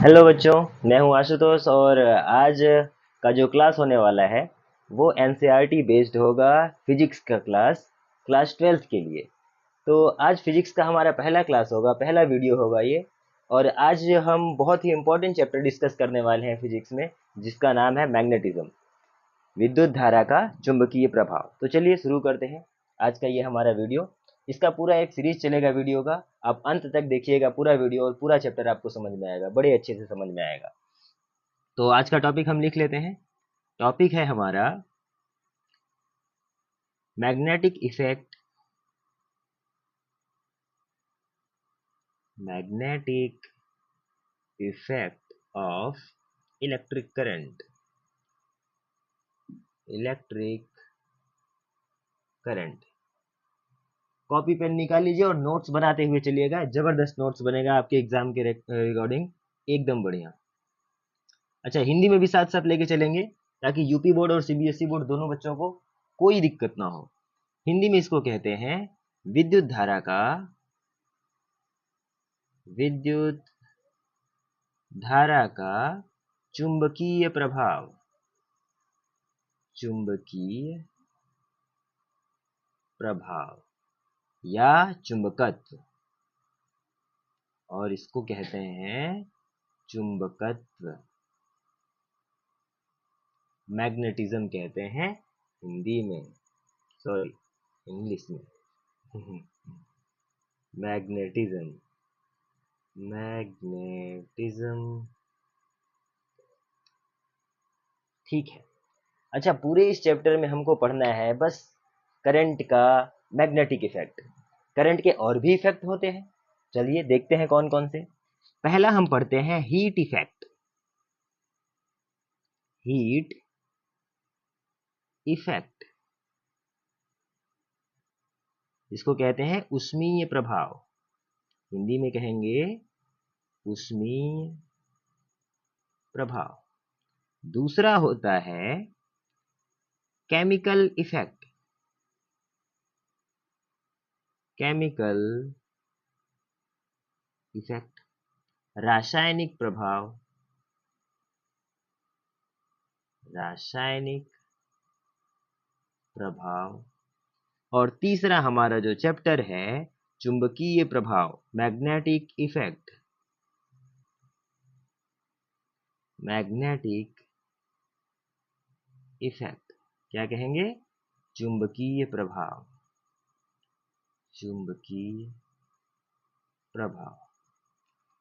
Hello बच्चों, मैं हूं आशुतोष और आज का जो क्लास होने वाला है वो एनसीईआरटी बेस्ड होगा। फिजिक्स का क्लास 12th के लिए। तो आज फिजिक्स का हमारा पहला क्लास होगा, पहला वीडियो होगा ये। और आज हम बहुत ही इम्पोर्टेंट चैप्टर डिस्कस करने वाले हैं फिजिक्स में, जिसका नाम है मैग्नेटिज्म, विद्युत धारा का चुंबकीय प्रभाव। तो चलिए शुरू करते हैं आज का ये हमारा वीडियो। इसका पूरा एक सीरीज चलेगा वीडियो का, आप अंत तक देखिएगा पूरा वीडियो और पूरा चैप्टर आपको समझ में आएगा, बड़े अच्छे से समझ में आएगा। तो आज का टॉपिक हम लिख लेते हैं। टॉपिक है हमारा magnetic effect, magnetic effect of electric current, electric current. Copy pen निकाल लीजिए और नोट्स बनाते हुए चलिएगा, जबरदस्त नोट्स बनेगा आपके एग्जाम के रिकॉर्डिंग, एकदम बढ़िया। अच्छा, हिंदी में भी साथ साथ लेके चलेंगे ताकि यूपी बोर्ड और सीबीएसई बोर्ड दोनों बच्चों को कोई दिक्कत ना हो। हिंदी में इसको कहते हैं विद्युत धारा का, विद्युत धारा का चुंबकीय प्रभाव, चुंबकीय प्रभाव या चुंबकत्व, और इसको कहते हैं चुंबकत्व, मैग्नेटिज्म कहते हैं हिंदी में, सॉरी इंग्लिश में। मैग्नेटिज्म, मैग्नेटिज्म, ठीक है। अच्छा, पूरे इस चैप्टर में हमको पढ़ना है बस करंट का मैग्नेटिक इफेक्ट। करंट के और भी इफेक्ट होते हैं, चलिए देखते हैं कौन कौन से। पहला हम पढ़ते हैं हीट इफेक्ट, हीट इफेक्ट, इसको कहते हैं उष्मीय प्रभाव, हिंदी में कहेंगे उष्मीय प्रभाव। दूसरा होता है केमिकल इफेक्ट, केमिकल इफेक्ट, रासायनिक प्रभाव, रासायनिक प्रभाव। और तीसरा हमारा जो चैप्टर है चुंबकीय प्रभाव, मैग्नेटिक इफेक्ट, मैग्नेटिक इफेक्ट, क्या कहेंगे? चुंबकीय प्रभाव, चुंबकीय प्रभाव।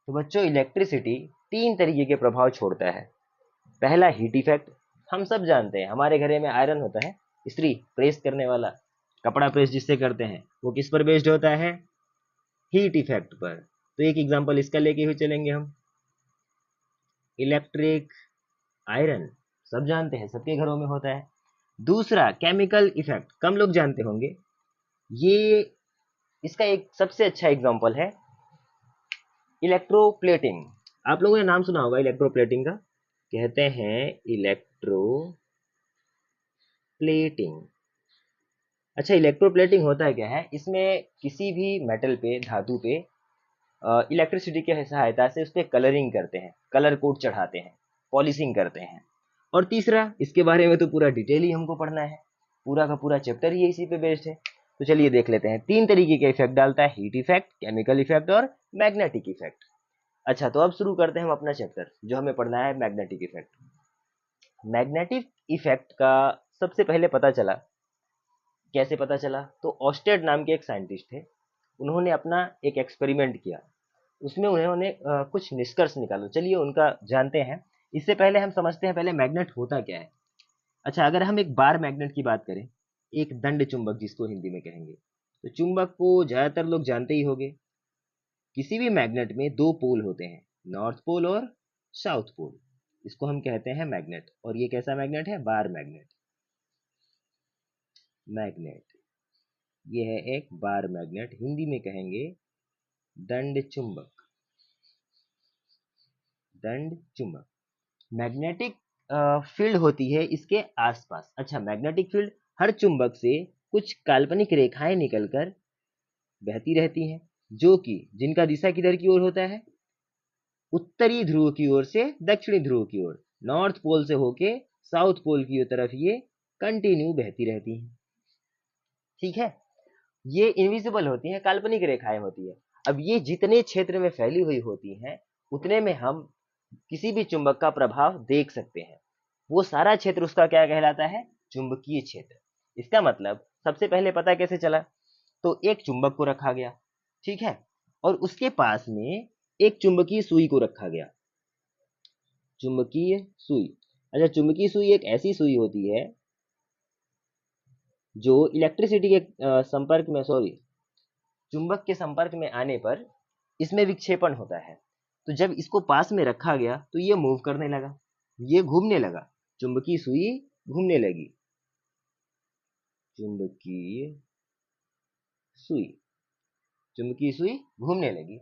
तो बच्चों, इलेक्ट्रिसिटी तीन तरीके के प्रभाव छोड़ता है। पहला हीट इफेक्ट, हम सब जानते हैं, हमारे घरे में आयरन होता है, इस्त्री प्रेस करने वाला, कपड़ा प्रेस जिससे करते हैं, वो किस पर बेस्ड होता है? हीट इफेक्ट पर। तो एक एग्जांपल इसका लेके हुए चलेंगे हम, इलेक्ट्रिक आयरन, सब जानते हैं, सबके घरों में होता है। दूसरा केमिकल इफेक्ट, कम लोग जानते होंगे, ये इसका एक सबसे अच्छा एग्जांपल है इलेक्ट्रोप्लेटिंग। आप लोगों ने नाम सुना होगा इलेक्ट्रोप्लेटिंग का, कहते हैं इलेक्ट्रोप्लेटिंग। अच्छा, इलेक्ट्रोप्लेटिंग होता है क्या है? इसमें किसी भी मेटल पे, धातु पे इलेक्ट्रिसिटी की सहायता से उस पर कलरिंग करते हैं, कलर कोड चढ़ाते हैं, पॉलिशिंग करते हैं। और तीसरा, इसके बारे में तो पूरा डिटेल ही हमको पढ़ना है, पूरा का पूरा चैप्टर ही इसी पे बेस्ड है। तो चलिए देख लेते हैं। तीन तरीके के इफेक्ट डालता है, हीट इफेक्ट, केमिकल इफेक्ट और मैग्नेटिक इफेक्ट। अच्छा, तो अब शुरू करते हैं हम अपना चैप्टर, जो हमें पढ़ना है मैग्नेटिक इफेक्ट। मैग्नेटिक इफेक्ट का सबसे पहले पता चला, कैसे पता चला? तो ऑस्टेड नाम के एक साइंटिस्ट थे, उन्होंने अपना एक एक्सपेरिमेंट किया, उसमें उन्होंने कुछ निष्कर्ष निकाला। चलिए उनका जानते हैं। इससे पहले हम समझते हैं पहले मैग्नेट होता क्या है। अच्छा, अगर हम एक बार मैग्नेट की बात करें, एक दंड चुंबक जिसको हिंदी में कहेंगे, तो चुंबक को ज्यादातर लोग जानते ही होंगे। किसी भी मैग्नेट में दो पोल होते हैं, नॉर्थ पोल और साउथ पोल, इसको हम कहते हैं मैग्नेट। और ये कैसा मैग्नेट है? बार मैग्नेट, मैग्नेट, ये है एक बार मैग्नेट, हिंदी में कहेंगे दंड चुंबक, दंड चुंबक। मैग्नेटिक फील्ड होती है इसके आसपास। अच्छा, मैग्नेटिक फील्ड, हर चुंबक से कुछ काल्पनिक रेखाएं निकलकर बहती रहती हैं, जो कि जिनका दिशा किधर की ओर होता है? उत्तरी ध्रुव की ओर से दक्षिणी ध्रुव की ओर, नॉर्थ पोल से होके साउथ पोल की तरफ ये कंटिन्यू बहती रहती हैं। ठीक है, ये इनविजिबल होती हैं, काल्पनिक रेखाएं होती है। अब ये जितने क्षेत्र में फैली हुई होती हैं उतने में हम किसी भी चुंबक का प्रभाव देख सकते हैं। वो सारा क्षेत्र उसका क्या कहलाता है? चुंबकीय क्षेत्र। इसका मतलब सबसे पहले पता कैसे चला? तो एक चुंबक को रखा गया, ठीक है, और उसके पास में एक चुंबकीय सुई को रखा गया। चुंबकीय सुई, अच्छा, चुंबकीय सुई एक ऐसी सुई होती है जो इलेक्ट्रिसिटी के संपर्क में, सॉरी, चुंबक के संपर्क में आने पर इसमें विक्षेपण होता है। तो जब इसको पास में रखा गया तो ये मूव करने लगा, ये घूमने लगा, चुंबकीय सुई घूमने लगी, चुंबकीय सुई, चुंबकीय सुई घूमने लगी।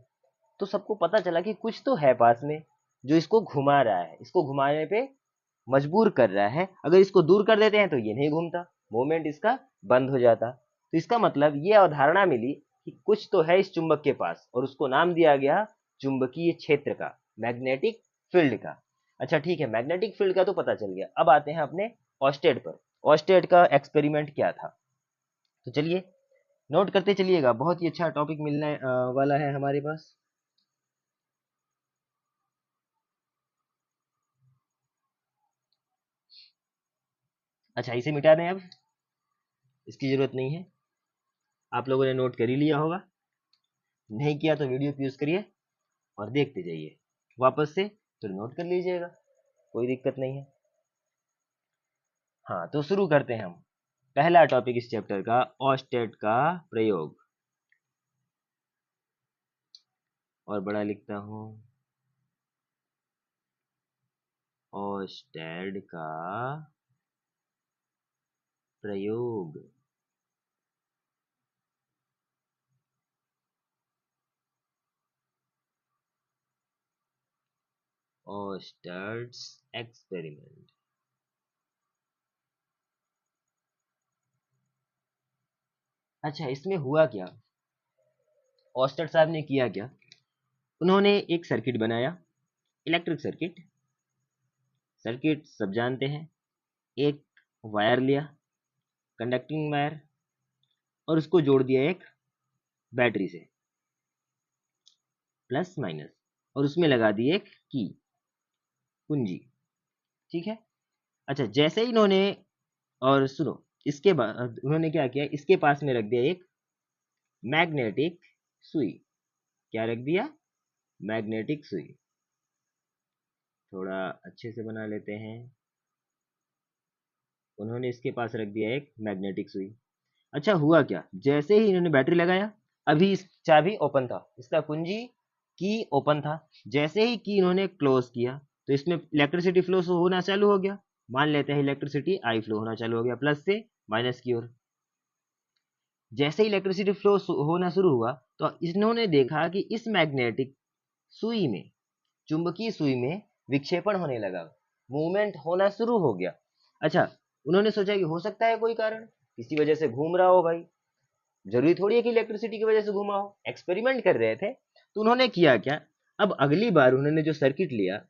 तो सबको पता चला कि कुछ तो है पास में जो इसको घुमा रहा है, इसको घुमाने पे मजबूर कर रहा है। अगर इसको दूर कर देते हैं तो ये नहीं घूमता, मूवमेंट इसका बंद हो जाता। तो इसका मतलब ये अवधारणा मिली कि कुछ तो है इस चुंबक के पास, और उसको नाम दिया गया चुंबकीय क्षेत्र का, मैग्नेटिक फील्ड का। अच्छा ठीक है, मैग्नेटिक फील्ड का तो पता चल गया। अब आते हैं अपने ऑस्टेड पर। ऑस्टेड का एक्सपेरिमेंट क्या था, तो चलिए नोट करते चलिएगा, बहुत ही अच्छा टॉपिक मिलने वाला है हमारे पास। अच्छा, इसे मिटा दें, अब इसकी जरूरत नहीं है। आप लोगों ने नोट कर ही लिया होगा, नहीं किया तो वीडियो पॉज करिए और देखते जाइए वापस से, तो नोट कर लीजिएगा, कोई दिक्कत नहीं है। हाँ, तो शुरू करते हैं हम पहला टॉपिक इस चैप्टर का, ऑस्टेड का प्रयोग। और बड़ा लिखता हूँ, ऑस्टेड का प्रयोग। ऑस्टेड्स एक्सपेरिमेंट। अच्छा, इसमें हुआ क्या, ऑस्टेड साहब ने किया क्या? उन्होंने एक सर्किट बनाया, इलेक्ट्रिक सर्किट। सर्किट सब जानते हैं, एक वायर लिया, कंडक्टिंग वायर, और उसको जोड़ दिया एक बैटरी से, प्लस माइनस, और उसमें लगा दी एक की, कुंजी। ठीक है, अच्छा, जैसे ही इन्होंने, और सुनो, इसके बाद उन्होंने क्या किया, इसके पास में रख दिया एक मैग्नेटिक सुई। क्या रख दिया? मैग्नेटिक सुई। थोड़ा अच्छे से बना लेते हैं। उन्होंने इसके पास रख दिया एक मैग्नेटिक सुई। अच्छा, हुआ क्या, जैसे ही इन्होंने बैटरी लगाया, अभी इस चाबी ओपन था, इसका कुंजी की ओपन था। जैसे ही की इन्होंने क्लोज किया तो इसमें इलेक्ट्रिसिटी फ्लो होना चालू हो गया। मान लेते हैं इलेक्ट्रिसिटी आई फ्लो होना चालू हो गया, प्लस से माइनस की ओर। जैसे ही इलेक्ट्रिसिटी फ्लो होना शुरू हुआ तो इन्होंने देखा कि इस मैग्नेटिक सुई में, चुंबकीय सुई में विक्षेपण होने लगा, मूवमेंट होना शुरू हो गया। अच्छा, उन्होंने सोचा कि हो सकता है कोई कारण, किसी वजह से घूम रहा हो भाई, जरूरी थोड़ी है कि इलेक्ट्रिसिटी की वजह से घूमा हो। एक्सपेरिमेंट कर रहे थे, तो उन्होंने किया क्या, अब अगली बार उन्होंने जो सर्किट लिया,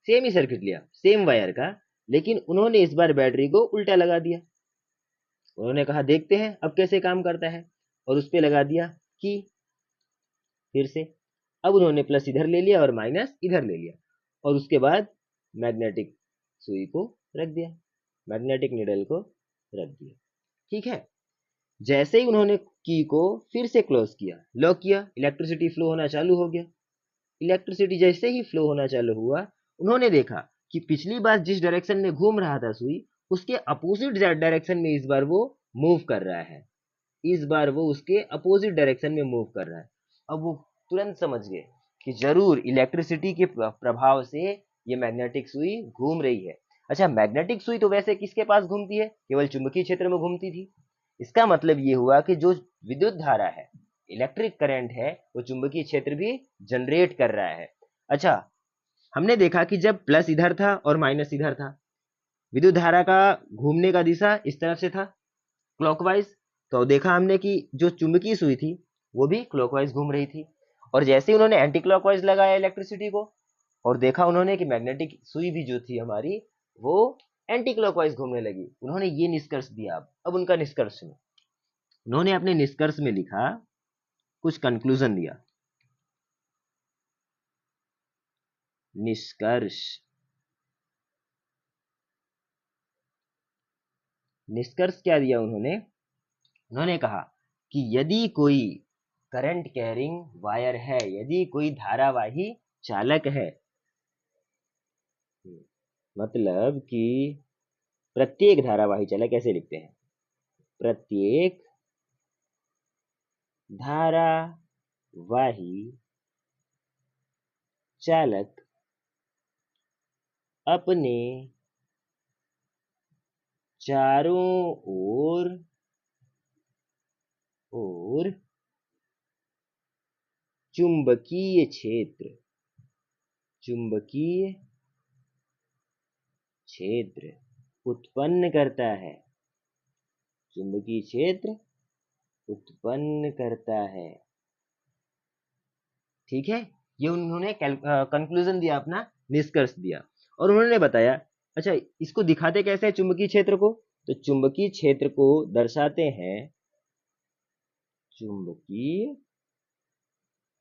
सेम ही सर्किट लिया, सेम वायर का, लेकिन उन्होंने इस बार बैटरी को उल्टा लगा दिया। उन्होंने कहा देखते हैं अब कैसे काम करता है, और उस पर लगा दिया कि, फिर से, अब उन्होंने प्लस इधर ले लिया और माइनस इधर ले लिया, और उसके बाद मैग्नेटिक सुई को रख दिया, मैग्नेटिक निडल को रख दिया। ठीक है, जैसे ही उन्होंने की को फिर से क्लोज किया, लॉक किया, इलेक्ट्रिसिटी फ्लो होना चालू हो गया। इलेक्ट्रिसिटी जैसे ही फ्लो होना चालू हुआ, उन्होंने देखा कि पिछली बार जिस डायरेक्शन में घूम रहा था सुई, उसके अपोजिट डायरेक्शन में इस बार वो मूव कर रहा है। इस बार वो उसके अपोजिट डायरेक्शन में मूव कर रहा है। अब वो तुरंत समझ गए कि जरूर इलेक्ट्रिसिटी के प्रभाव से ये मैग्नेटिक सुई घूम रही है। अच्छा, मैग्नेटिक सुई तो वैसे किसके पास घूमती है? केवल चुंबकीय क्षेत्र में घूमती थी। इसका मतलब ये हुआ कि जो विद्युत धारा है, इलेक्ट्रिक करंट है, वो चुंबकीय क्षेत्र भी जनरेट कर रहा है। अच्छा, हमने देखा कि जब प्लस इधर था और माइनस इधर था, विद्युत धारा का घूमने का दिशा इस तरफ से था, क्लॉकवाइज। तो देखा हमने कि जो चुंबकीय सुई थी वो भी क्लॉकवाइज घूम रही थी, और जैसे ही उन्होंने एंटी क्लॉकवाइज लगाया इलेक्ट्रिसिटी को, और देखा उन्होंने कि मैग्नेटिक सुई भी जो थी हमारी वो एंटी क्लॉकवाइज घूमने लगी। उन्होंने ये निष्कर्ष दिया। अब उनका निष्कर्ष सुनो। उन्होंने अपने निष्कर्ष में लिखा, कुछ कंक्लूजन दिया। निष्कर्ष, निष्कर्ष क्या दिया उन्होंने? उन्होंने कहा कि यदि कोई करंट कैरिंग वायर है, यदि कोई धारावाही चालक है, मतलब कि प्रत्येक धारावाही चालक कैसे लिखते हैं? प्रत्येक धारावाही चालक अपने चारों ओर चुंबकीय क्षेत्र उत्पन्न करता है। चुंबकीय क्षेत्र उत्पन्न करता है। ठीक है, ये उन्होंने कंक्लूजन दिया, अपना निष्कर्ष दिया। और उन्होंने बताया, अच्छा इसको दिखाते कैसे हैं चुंबकीय क्षेत्र को? तो चुंबकीय क्षेत्र को दर्शाते हैं, चुंबकीय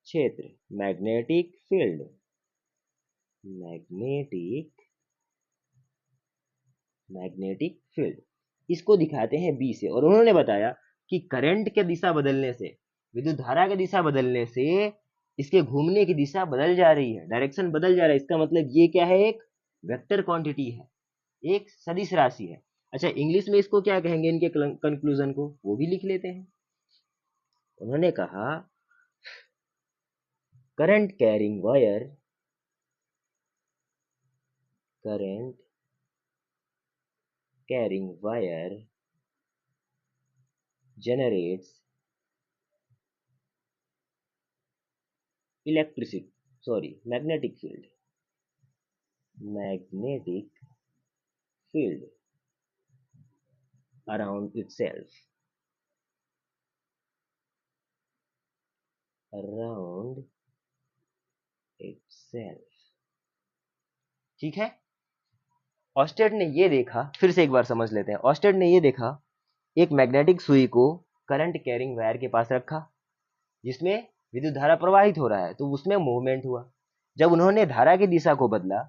क्षेत्र मैग्नेटिक फील्ड, मैग्नेटिक फील्ड, इसको दिखाते हैं बी से। और उन्होंने बताया कि करंट के दिशा बदलने से, विद्युत धारा की दिशा बदलने से इसके घूमने की दिशा बदल जा रही है, डायरेक्शन बदल जा रहा है। इसका मतलब ये क्या है? एक वेक्टर क्वांटिटी है, एक सदिश राशि है। अच्छा इंग्लिश में इसको क्या कहेंगे, इनके कंक्लूजन को वो भी लिख लेते हैं। उन्होंने कहा current carrying wire, current carrying wire generates magnetic field around itself, ठीक है। ऑस्टेड ने ये देखा, फिर से एक बार समझ लेते हैं। ऑस्टेड ने ये देखा, एक मैग्नेटिक सुई को करंट कैरिंग वायर के पास रखा जिसमें विद्युत धारा प्रवाहित हो रहा है, तो उसमें मूवमेंट हुआ। जब उन्होंने धारा की दिशा को बदला,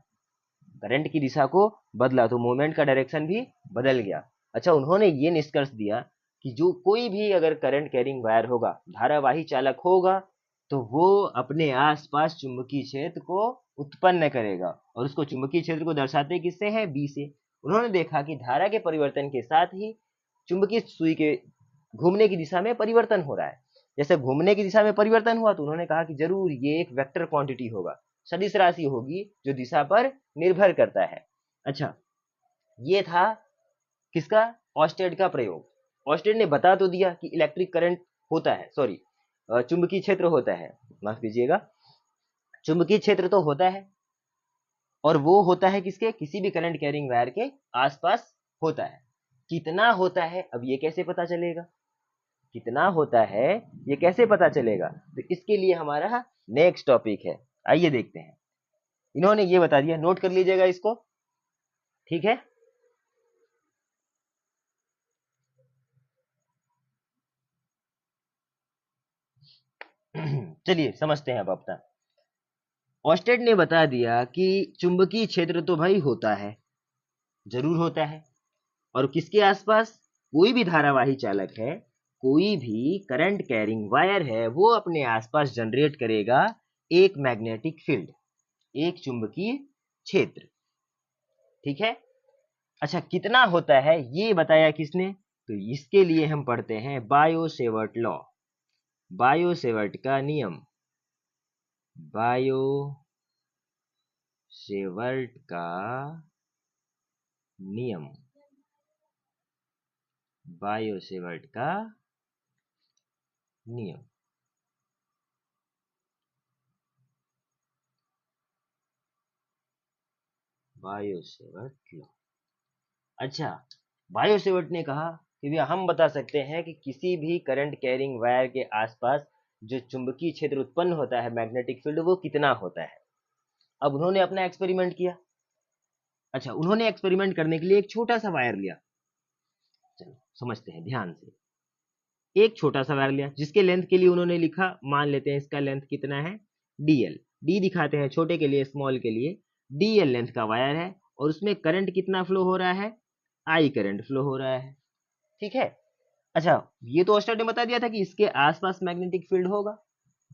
करंट की दिशा को बदला, तो मूवमेंट का डायरेक्शन भी बदल गया। अच्छा उन्होंने ये निष्कर्ष दिया कि जो कोई भी अगर करंट कैरिंग वायर होगा, धारावाही चालक होगा, तो वो अपने आसपास चुंबकीय क्षेत्र को उत्पन्न करेगा। और उसको चुंबकीय क्षेत्र को दर्शाते किससे हैं? बी से। उन्होंने देखा कि धारा के परिवर्तन के साथ ही चुंबकीय सुई के घूमने की दिशा में परिवर्तन हो रहा है। जैसे घूमने की दिशा में परिवर्तन हुआ, तो उन्होंने कहा कि जरूर ये एक वेक्टर क्वांटिटी होगा, सदिश राशि होगी जो दिशा पर निर्भर करता है। अच्छा ये था किसका? ऑस्टेड का प्रयोग। ऑस्टेड ने बता तो दिया कि इलेक्ट्रिक करंट होता है, सॉरी चुंबकीय क्षेत्र होता है, माफ कीजिएगा, चुंबकीय क्षेत्र तो होता है, और वो होता है किसके? किसी भी करंट कैरिंग वायर के आसपास होता है। कितना होता है, अब ये कैसे पता चलेगा? कितना होता है ये कैसे पता चलेगा? तो इसके लिए हमारा नेक्स्ट टॉपिक है, आइए देखते हैं। इन्होंने ये बता दिया, नोट कर लीजिएगा इसको, ठीक है। चलिए समझते हैं अब अपना। ऑस्टेड ने बता दिया कि चुंबकीय क्षेत्र तो भाई होता है, जरूर होता है, और किसके आसपास? कोई भी धारावाही चालक है, कोई भी करंट कैरिंग वायर है, वो अपने आसपास जनरेट करेगा एक मैग्नेटिक फील्ड, एक चुंबकीय क्षेत्र, ठीक है। अच्छा कितना होता है ये बताया किसने? तो इसके लिए हम पढ़ते हैं bio Savart law, bio Savart का नियम, बायो सेवर्ट का नियम, बायो सेवर्ट का नियम। Bio Savart law. अच्छा बायो सेवर्ट ने कहा कि भैया हम बता सकते हैं कि किसी भी करंट कैरिंग वायर के आसपास जो चुंबकीय क्षेत्र उत्पन्न होता है, मैग्नेटिक फील्ड, वो कितना होता है। अब उन्होंने अपना एक्सपेरिमेंट किया। अच्छा, उन्होंने एक्सपेरिमेंट करने के लिए एक छोटा सा वायर लिया। चलो समझते हैं ध्यान से। एक छोटा सा वायर लिया जिसके लेंथ के लिए उन्होंने लिखा, मान लेते हैं इसका लेंथ कितना है, dl। d दिखाते हैं छोटे के लिए, स्मॉल के लिए। dl लेंथ का वायर है और उसमें करंट कितना फ्लो हो रहा है, I करंट फ्लो हो रहा है। ठीक है। अच्छा, ये तो स्टार्ट में बता दिया था कि इसके आसपास मैग्नेटिक फील्ड होगा।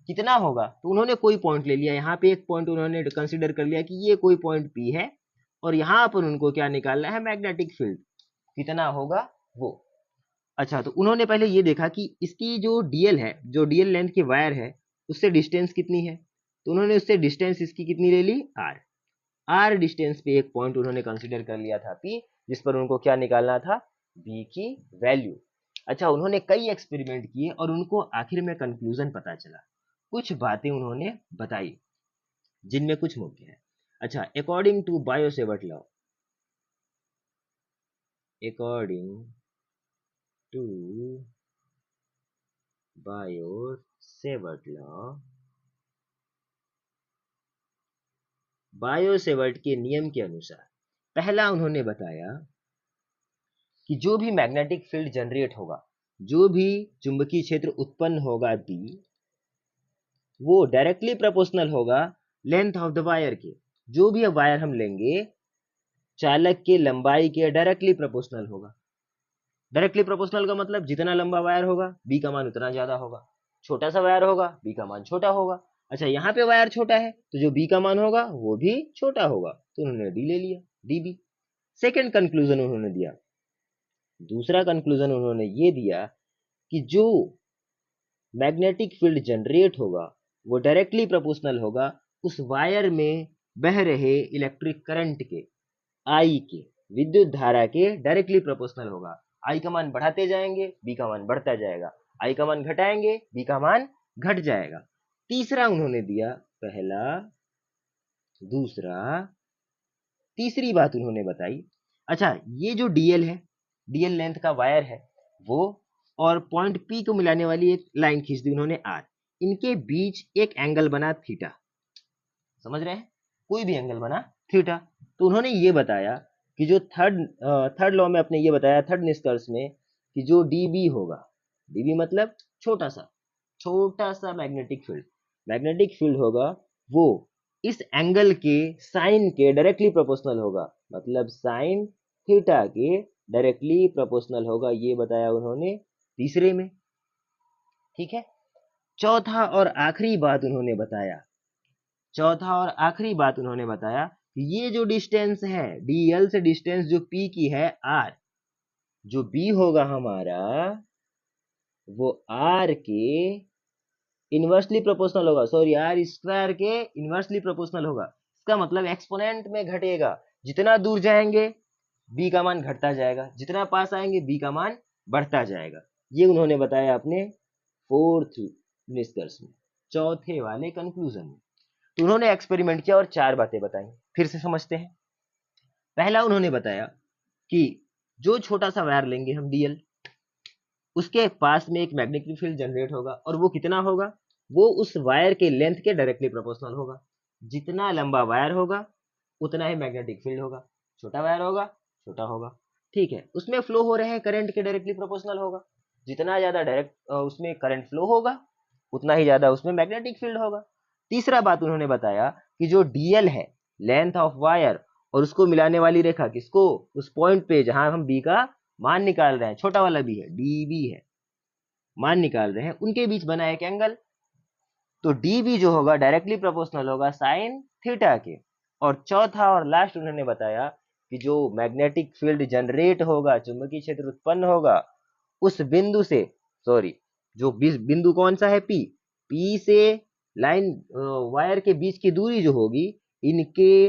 कितना होगा, तो उन्होंने कोई पॉइंट ले लिया। यहाँ पे एक पॉइंट उन्होंने कंसीडर कर लिया कि ये कोई पॉइंट P है और यहाँ पर उनको क्या निकालना है, मैग्नेटिक फील्ड कितना होगा वो। अच्छा, तो उन्होंने पहले ये देखा कि इसकी जो डीएल है, जो डीएल लेंथ की वायर है, उससे डिस्टेंस कितनी है। तो उन्होंने उससे डिस्टेंस इसकी कितनी ले ली, आर। आर डिस्टेंस पे एक पॉइंट उन्होंने कंसीडर कर लिया था पी, जिस पर उनको क्या निकालना था, बी की वैल्यू। अच्छा, उन्होंने कई एक्सपेरिमेंट किए और उनको आखिर में कंक्लूजन पता चला। कुछ बातें उन्होंने बताई जिनमें कुछ मुख्य है। अच्छा, according to Biot Savart law, according to Biot Savart law, Biot Savart के नियम के अनुसार पहला उन्होंने बताया कि जो भी मैग्नेटिक फील्ड जनरेट होगा, जो भी चुंबकीय क्षेत्र उत्पन्न होगा बी, वो डायरेक्टली प्रोपोर्शनल होगा लेंथ ऑफ द वायर के। जो भी वायर हम लेंगे चालक के लंबाई के डायरेक्टली प्रोपोर्शनल होगा। डायरेक्टली प्रोपोर्शनल का मतलब जितना लंबा वायर होगा बी का मान उतना ज्यादा होगा, छोटा सा वायर होगा बी का मान छोटा होगा। अच्छा, यहाँ पे वायर छोटा है तो जो बी का मान होगा वो भी छोटा होगा, तो उन्होंने डी ले लिया, डी बी। सेकेंड कंक्लूजन उन्होंने दिया, दूसरा कंक्लूजन उन्होंने ये दिया कि जो मैग्नेटिक फील्ड जनरेट होगा वो डायरेक्टली प्रोपोर्शनल होगा उस वायर में बह रहे इलेक्ट्रिक करंट के, आई के, विद्युत धारा के डायरेक्टली प्रोपोर्शनल होगा। आई का मान बढ़ाते जाएंगे बी का मान बढ़ता जाएगा, आई का मान घटाएंगे बी का मान घट जाएगा। तीसरा उन्होंने दिया, पहला, दूसरा, तीसरी बात उन्होंने बताई। अच्छा, ये जो डीएल है, डीएल लेंथ का वायर है वो, और पॉइंट पी को मिलाने वाली एक लाइन खींच दी उन्होंने आर, इनके बीच एक एंगल बना थीटा। समझ रहे हैं, कोई भी एंगल बना थीटा। तो उन्होंने ये बताया कि जो थर्ड लॉ में अपने ये बताया, थर्ड निष्कर्ष में, कि जो डीबी होगा, डीबी मतलब छोटा सा मैग्नेटिक फील्ड होगा, वो इस एंगल के साइन के डायरेक्टली प्रोपोर्शनल होगा, मतलब साइन थीटा के डायरेक्टली प्रोपोर्शनल होगा। ये बताया उन्होंने तीसरे में। ठीक है। चौथा और आखिरी बात उन्होंने बताया, चौथा और आखिरी बात उन्होंने बताया कि ये जो डिस्टेंस है डीएल से, डिस्टेंस जो पी की है आर, जो बी होगा हमारा वो आर के इनवर्सली प्रोपोर्शनल होगा, सॉरी आर स्क्वायर के इनवर्सली प्रोपोर्शनल होगा। इसका मतलब एक्सपोनेंट में घटेगा, जितना दूर जाएंगे बी का मान घटता जाएगा, जितना पास आएंगे बी का मान बढ़ता जाएगा। ये उन्होंने बताया अपने फोर्थ निष्कर्ष में, चौथे वाले कंक्लूजन में। तो उन्होंने एक्सपेरिमेंट किया और चार बातें बताई, फिर से समझते हैं। पहला उन्होंने बताया कि जो छोटा सा वायर लेंगे हम डीएल, उसके पास में एक मैग्नेटिक फील्ड जनरेट होगा और वो कितना होगा, वो उस वायर के लेंथ के डायरेक्टली प्रोपोर्शनल होगा। जितना लंबा वायर होगा उतना ही मैग्नेटिक फील्ड होगा, छोटा वायर होगा छोटा होगा। ठीक है, उसमें फ्लो हो रहे हैं करंट के डायरेक्टली प्रोपोर्शनल होगा। जितना ज्यादा डायरेक्ट उसमें करंट फ्लो होगा उतना ही ज्यादा उसमें मैग्नेटिक फील्ड होगा। तीसरा बात उन्होंने बताया कि जो डीएल है, लेंथ ऑफ वायर, और उसको मिलाने वाली रेखा किसको, उस पॉइंट पे जहां हम बी का मान निकाल रहे हैं, छोटा वाला बी है, डी बी है, मान निकाल रहे हैं, उनके बीच बना एक एंगल। तो डी बी जो होगा डायरेक्टली प्रोपोर्शनल होगा साइन थीटा के। और चौथा और लास्ट उन्होंने बताया कि जो मैग्नेटिक फील्ड जनरेट होगा, चुंबकीय क्षेत्र उत्पन्न होगा, उस बिंदु से, सॉरी, जो बिंदु कौन सा है, पी, पी से लाइन वायर के बीच की दूरी जो होगी, इनके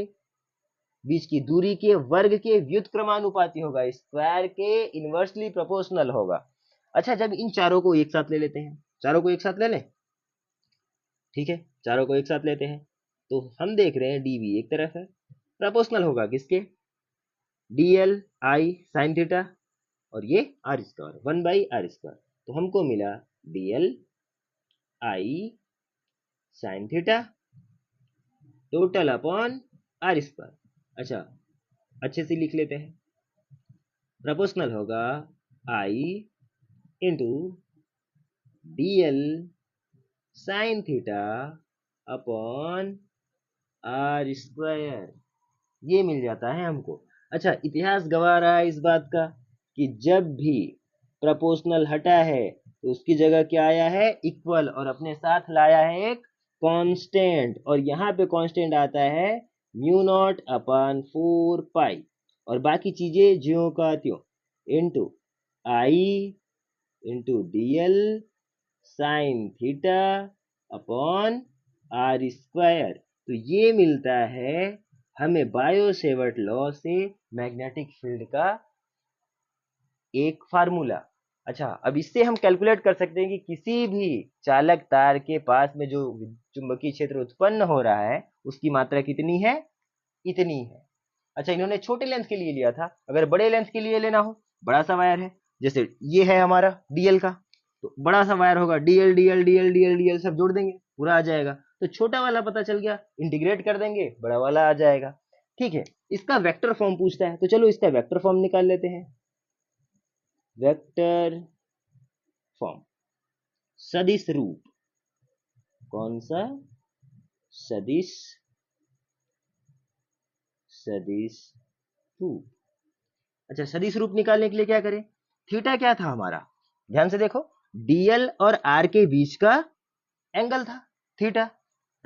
बीच की दूरी के वर्ग के व्युत्क्रमानुपाती होगा, स्क्वायर के इनवर्सली प्रोपोर्शनल होगा। अच्छा, जब इन चारों को एक साथ ले लेते हैं, चारों को एक साथ ले लें, ठीक है, चारों को एक साथ लेते हैं, तो हम देख रहे हैं डीबी एक तरफ है, प्रोपोर्शनल होगा किसके, डीएल आई साइन थीटा, और ये आर स्क्वायर, 1/r²। तो हमको मिला DL I sine theta total upon R square. अच्छा, अच्छे से लिख लेते हैं। प्रोपोर्शनल होगा I into D L sine theta upon R square, ये मिल जाता है हमको। अच्छा, इतिहास गवाह रहा है इस बात का कि जब भी प्रोपोर्शनल हटा है तो उसकी जगह क्या आया है, इक्वल, और अपने साथ लाया है एक कांस्टेंट, और यहाँ पे कांस्टेंट आता है म्यू नॉट अपॉन 4 पाई, और बाकी चीजें ज्यों का त्यों, into I into D L sine theta upon R square. तो ये मिलता है हमें बायो सेवर्ट लॉ से मैग्नेटिक फील्ड का एक फार्मूला। अच्छा, अब इससे हम कैलकुलेट कर सकते हैं कि किसी भी चालक तार के पास में जो चुंबकीय क्षेत्र उत्पन्न हो रहा है उसकी मात्रा कितनी है, इतनी है। अच्छा, इन्होंने छोटे लेंथ के लिए लिया था, अगर बड़े लेंथ के लिए लेना हो, बड़ा सा वायर है, जैसे ये है हमारा डीएल का, तो बड़ा सा वायर होगा, DL DL DL DL DL सब जोड़ देंगे, पूरा आ जाएगा। तो छोटा वाला पता चल गया, इंटीग्रेट कर देंगे, बड़ा वाला आ जाएगा। ठीक है, इसका वेक्टर फॉर्म पूछता है, तो चलो इसका वेक्टर फॉर्म निकाल लेते हैं। वेक्टर फॉर्म, सदिश रूप, कौन सा, सदिश, सदिश रूप। अच्छा, सदिश रूप निकालने के लिए क्या करें, थीटा क्या था हमारा, ध्यान से देखो, डीएल और आर के बीच का एंगल था थीटा।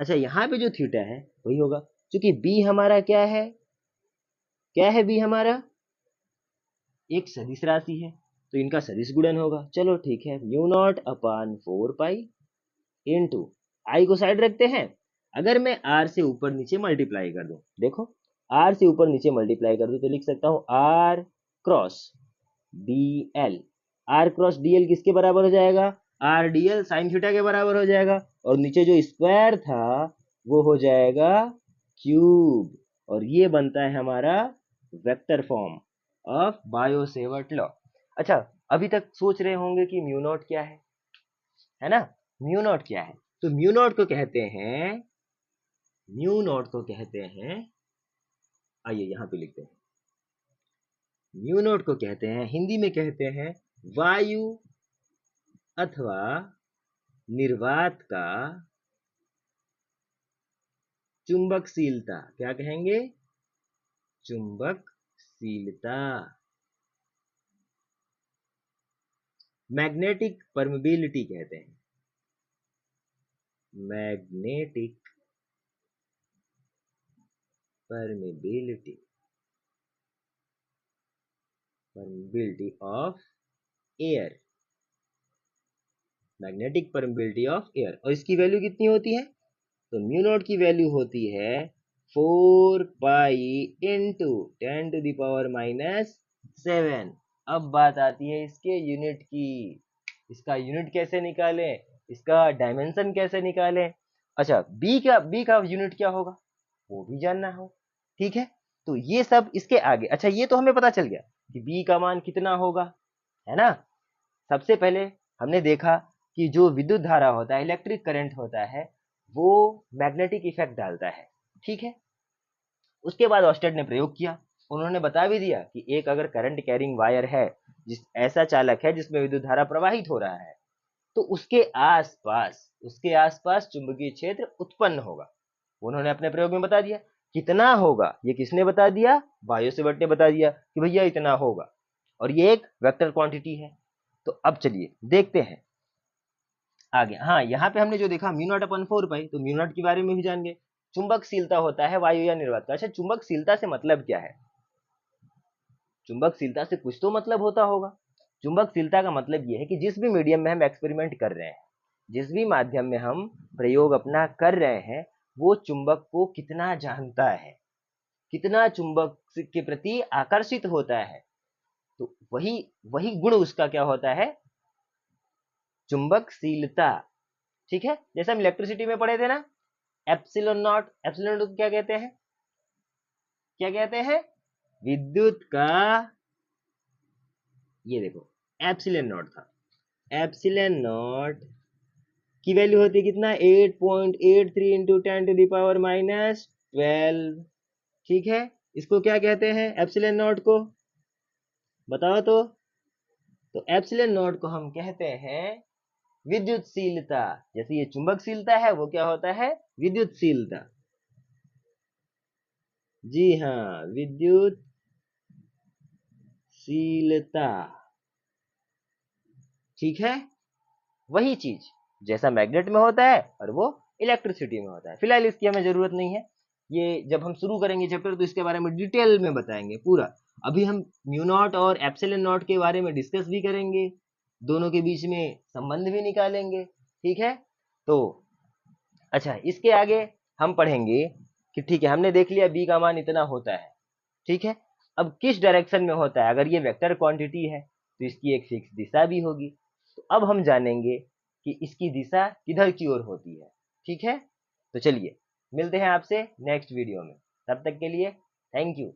अच्छा, यहाँ पे जो थीटा है वही होगा, क्योंकि बी हमारा क्या है, क्या है बी हमारा, एक सदिश राशि है, तो इनका सदिश गुणन होगा। चलो ठीक है, mu not upon 4 pi into I को साइड रखते हैं, अगर मैं आर से ऊपर नीचे मल्टीप्लाई कर दूं, देखो आर से ऊपर नीचे मल्टीप्लाई कर दूं तो लिख सकता हूं R cross D L. R cross D L किसके बराबर हो जाएगा, R D L sine theta के बराबर हो जाएगा, और नीचे जो स्क्वायर था वो हो जाएगा क्यूब, और ये बनता है हमारा vector form of bio Savart law. अच्छा, अभी तक सोच रहे होंगे कि म्यू नॉट क्या है ना, म्यू नॉट क्या है, तो म्यू नॉट को कहते हैं, म्यू नॉट को कहते हैं, आइए यहां पे लिखते हैं, म्यू नॉट को कहते हैं, हिंदी में कहते हैं वायु अथवा निर्वात का चुंबकशीलता, क्या कहेंगे, चुंबकशीलता, मैग्नेटिक परमेबिलिटी कहते हैं, magnetic permeability, permeability of air, magnetic permeability of air, और इसकी वैल्यू कितनी होती है, तो म्यू नॉट की वैल्यू होती है 4 पाई इंटू 10⁻⁻⁷। अब बात आती है इसके यूनिट की, इसका यूनिट कैसे निकालें, इसका डायमेंशन कैसे निकालें। अच्छा, बी का यूनिट क्या होगा वो भी जानना हो, ठीक है, तो ये सब इसके आगे। अच्छा, ये तो हमें पता चल गया कि बी का मान कितना होगा, है ना। सबसे पहले हमने देखा कि जो विद्युत धारा होता है, इलेक्ट्रिक करंट होता है, वो मैग्नेटिक इफेक्ट डालता है, ठीक है। उसके बाद ऑस्टेड ने प्रयोग किया, उन्होंने बता भी दिया कि एक अगर करंट कैरिंग वायर है, जिस ऐसा चालक है जिसमें विद्युत धारा प्रवाहित हो रहा है, तो उसके आसपास चुंबकीय क्षेत्र उत्पन्न होगा। उन्होंने अपने प्रयोग में बता दिया, कितना होगा ये किसने बता दिया, बायो सेवर्ट ने बता दिया कि भैया इतना होगा, और ये एक वेक्टर क्वांटिटी है। तो अब चलिए देखते हैं आगे। हाँ, यहाँ पे हमने जो देखा म्यू नॉट अपन 4 पाई, तो म्यू नॉट के बारे में भी जान गए। चुंबकशीलता होता है वायु या निर्वात का। अच्छा, चुंबकशीलता से मतलब क्या है, चुंबकशीलता से कुछ तो मतलब होता होगा। चुंबकशीलता का मतलब यह है कि जिस भी मीडियम में हम एक्सपेरिमेंट कर रहे हैं, जिस भी माध्यम में हम प्रयोग अपना कर रहे हैं, वो चुंबक को कितना जानता है, कितना चुंबक के प्रति आकर्षित होता है, तो वही वही गुण उसका क्या होता है, चुंबकशीलता। ठीक है, जैसे हम इलेक्ट्रिसिटी में पढ़े थे ना, एप्सिलॉन नॉट, एप्सिलॉन नॉट क्या कहते हैं, क्या कहते हैं, विद्युत का, ये देखो एप्सिलॉन नॉट था, एप्सिलॉन नॉट की वैल्यू होती है कितना, 8.83 इंटू 10⁻12। ठीक है, इसको क्या कहते हैं, एप्सिलॉन नॉट को, बताओ तो एप्सिलॉन नॉट को हम कहते हैं विद्युतशीलता। जैसे ये चुंबकशीलता है, वो क्या होता है, विद्युतशीलता। जी हाँ, विद्युतशीलता। ठीक है, वही चीज जैसा मैग्नेट में होता है और वो इलेक्ट्रिसिटी में होता है। फिलहाल इसकी हमें जरूरत नहीं है, ये जब हम शुरू करेंगे चैप्टर तो इसके बारे में डिटेल में बताएंगे पूरा। अभी हम म्यू नॉट और एप्सिलॉन नॉट के बारे में डिस्कस भी करेंगे, दोनों के बीच में संबंध भी निकालेंगे। ठीक है, तो अच्छा, इसके आगे हम पढ़ेंगे कि ठीक है, हमने देख लिया बी का मान इतना होता है। ठीक है, अब किस डायरेक्शन में होता है, अगर ये वेक्टर क्वांटिटी है तो इसकी एक फिक्स दिशा भी होगी। तो अब हम जानेंगे कि इसकी दिशा किधर की ओर होती है। ठीक है, तो चलिए मिलते हैं आपसे नेक्स्ट वीडियो में, तब तक के लिए थैंक यू।